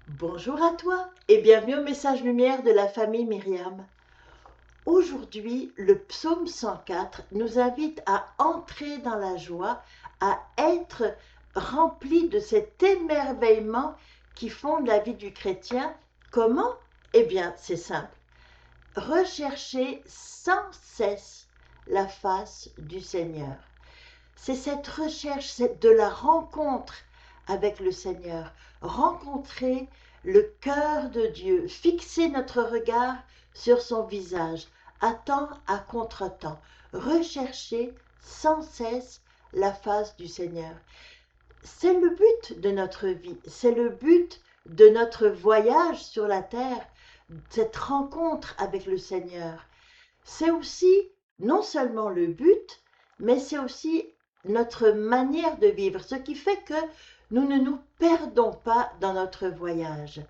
Bonjour à toi et bienvenue au message lumière de la famille Myriam. Aujourd'hui, le psaume 104 nous invite à entrer dans la joie, à être remplis de cet émerveillement qui fonde la vie du chrétien. Comment? Eh bien, c'est simple. Rechercher sans cesse la face du Seigneur. C'est cette recherche, c'est de la rencontre avec le Seigneur, rencontrer le cœur de Dieu, fixer notre regard sur son visage, à temps à contre-temps, rechercher sans cesse la face du Seigneur. C'est le but de notre vie, c'est le but de notre voyage sur la terre, cette rencontre avec le Seigneur. C'est aussi non seulement le but, mais c'est aussi notre manière de vivre, ce qui fait que nous ne nous perdons pas dans notre voyage.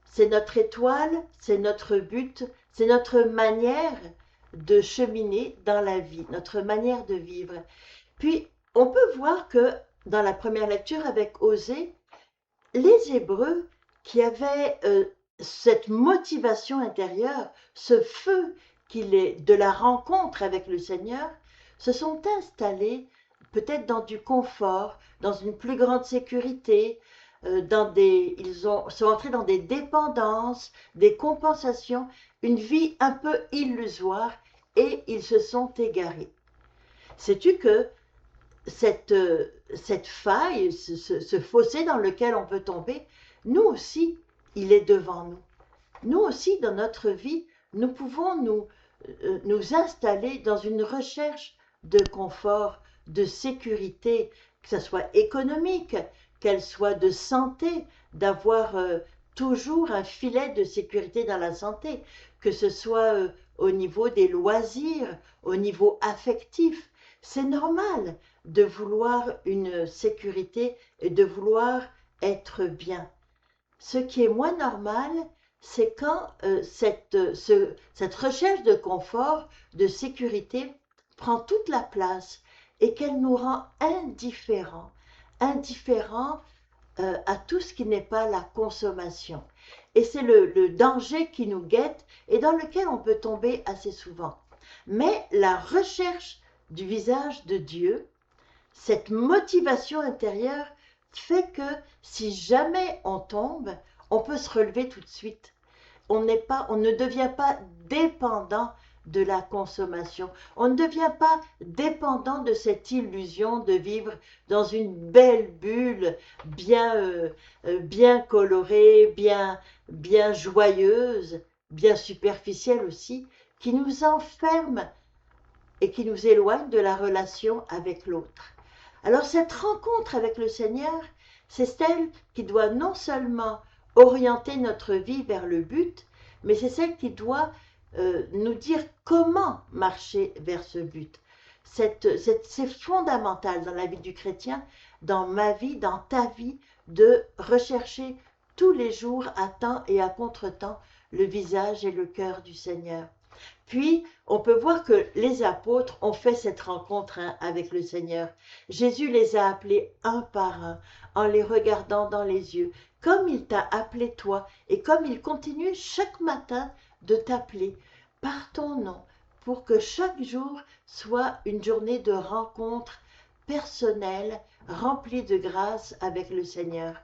C'est notre étoile, c'est notre but, c'est notre manière de cheminer dans la vie, notre manière de vivre. Puis, on peut voir que dans la première lecture avec Osée, les Hébreux qui avaient cette motivation intérieure, ce feu qu'il est de la rencontre avec le Seigneur, se sont installés peut-être dans du confort, dans une plus grande sécurité, sont entrés dans des dépendances, des compensations, une vie un peu illusoire, et ils se sont égarés. Sais-tu que cette faille, ce fossé dans lequel on peut tomber, nous aussi, il est devant nous. Nous aussi, dans notre vie, nous pouvons nous installer dans une recherche de confort, de sécurité, que ce soit économique, qu'elle soit de santé, d'avoir toujours un filet de sécurité dans la santé, que ce soit au niveau des loisirs, au niveau affectif. C'est normal de vouloir une sécurité et de vouloir être bien. Ce qui est moins normal, c'est quand cette recherche de confort, de sécurité, prend toute la place et qu'elle nous rend indifférents, indifférents à tout ce qui n'est pas la consommation. Et c'est le danger qui nous guette et dans lequel on peut tomber assez souvent. Mais la recherche du visage de Dieu, cette motivation intérieure fait que si jamais on tombe, on peut se relever tout de suite. On ne devient pas dépendant de la consommation. On ne devient pas dépendant de cette illusion de vivre dans une belle bulle bien colorée, bien joyeuse, bien superficielle aussi, qui nous enferme et qui nous éloigne de la relation avec l'autre. Alors cette rencontre avec le Seigneur, c'est celle qui doit non seulement orienter notre vie vers le but, mais c'est celle qui doit nous dire comment marcher vers ce but. C'est fondamental dans la vie du chrétien, dans ma vie, dans ta vie, de rechercher tous les jours à temps et à contre-temps le visage et le cœur du Seigneur. Puis, on peut voir que les apôtres ont fait cette rencontre avec le Seigneur. Jésus les a appelés un par un, en les regardant dans les yeux, comme il t'a appelé toi, et comme il continue chaque matin de t'appeler par ton nom, pour que chaque jour soit une journée de rencontre personnelle, remplie de grâce avec le Seigneur.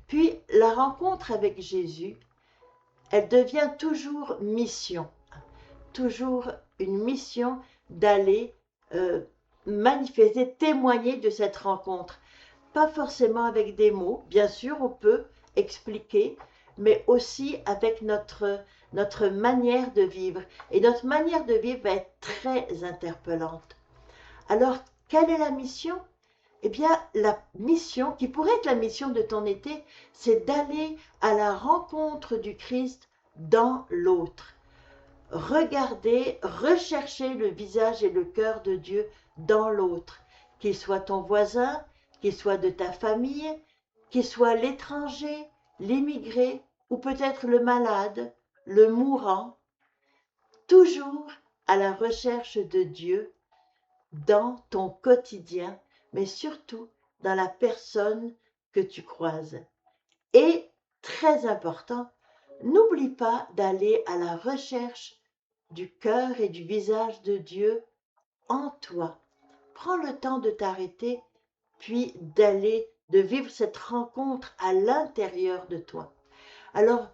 Puis, la rencontre avec Jésus, elle devient toujours une mission d'aller manifester, témoigner de cette rencontre. Pas forcément avec des mots, bien sûr, on peut expliquer, mais aussi avec notre manière de vivre. Et notre manière de vivre va être très interpellante. Alors, quelle est la mission? Eh bien, la mission, qui pourrait être la mission de ton été, c'est d'aller à la rencontre du Christ dans l'autre. Regarder, rechercher le visage et le cœur de Dieu dans l'autre, qu'il soit ton voisin, qu'il soit de ta famille, qu'il soit l'étranger, l'immigré ou peut-être le malade, le mourant, toujours à la recherche de Dieu dans ton quotidien, mais surtout dans la personne que tu croises. Et très important, n'oublie pas d'aller à la recherche du cœur et du visage de Dieu en toi. Prends le temps de t'arrêter, puis de vivre cette rencontre à l'intérieur de toi. Alors,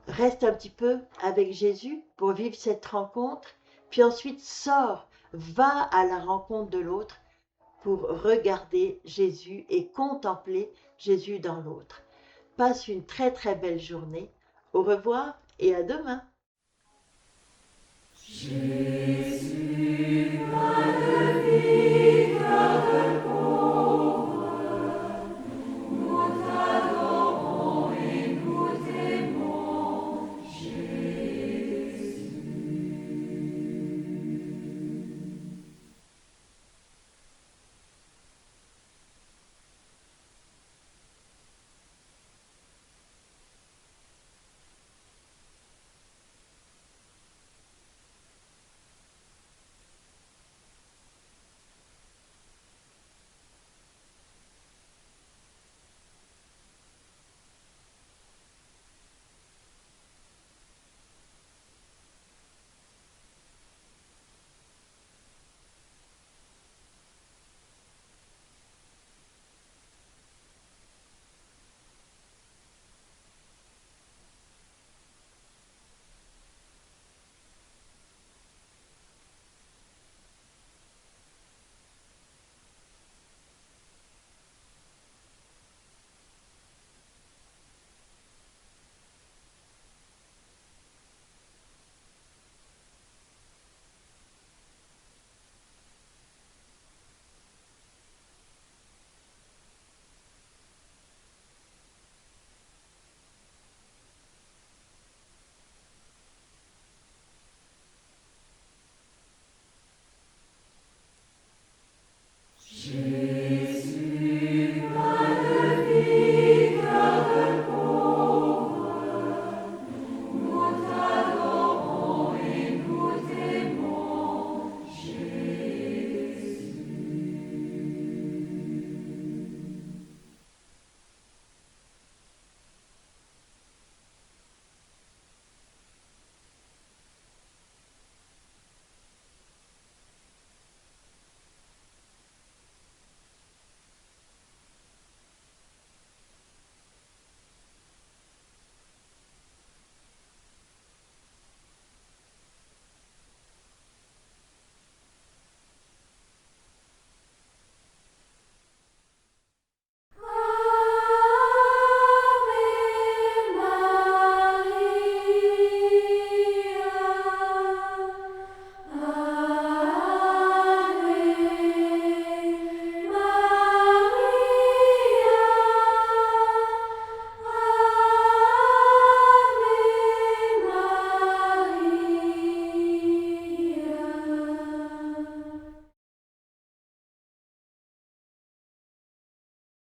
reste un petit peu avec Jésus pour vivre cette rencontre, puis ensuite sors, va à la rencontre de l'autre pour regarder Jésus et contempler Jésus dans l'autre. Passe une très très belle journée. Au revoir et à demain. Jésus,